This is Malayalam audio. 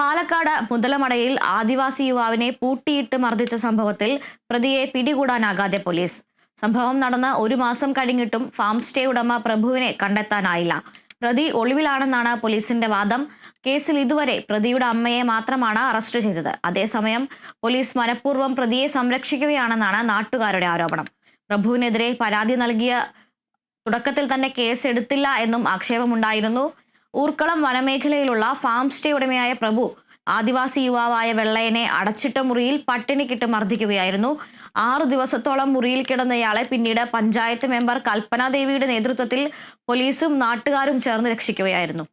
പാലക്കാട് മുതലമടയിൽ ആദിവാസി യുവാവിനെ പൂട്ടിയിട്ട് മർദ്ദിച്ച സംഭവത്തിൽ പ്രതിയെ പിടികൂടാനാകാതെ പോലീസ്. സംഭവം നടന്ന 1 മാസം കഴിഞ്ഞിട്ടും ഫാം സ്റ്റേ ഉടമ പ്രഭുവിനെ കണ്ടെത്താനായില്ല. പ്രതി ഒളിവിലാണെന്നാണ് പോലീസിന്റെ വാദം. കേസിൽ ഇതുവരെ പ്രതിയുടെ അമ്മയെ മാത്രമാണ് അറസ്റ്റ് ചെയ്തത്. അതേസമയം പോലീസ് മനഃപൂർവ്വം പ്രതിയെ സംരക്ഷിക്കുകയാണെന്നാണ് നാട്ടുകാരുടെ ആരോപണം. പ്രഭുവിനെതിരെ പരാതി നൽകിയ തുടക്കത്തിൽ തന്നെ കേസ് എടുത്തില്ല എന്നും ആക്ഷേപമുണ്ടായിരുന്നു. ഊർക്കളം വനമേഖലയിലുള്ള ഫാം സ്റ്റേ ഉടമയായ പ്രഭു ആദിവാസി യുവാവായ വെള്ളയനെ അടച്ചിട്ട മുറിയിൽ പട്ടിണിക്കിട്ട് മർദ്ദിക്കുകയായിരുന്നു. 6 ദിവസത്തോളം മുറിയിൽ കിടന്നയാളെ പിന്നീട് പഞ്ചായത്ത് മെമ്പർ കൽപ്പന ദേവിയുടെ നേതൃത്വത്തിൽ പോലീസും നാട്ടുകാരും ചേർന്ന് രക്ഷിക്കുകയായിരുന്നു.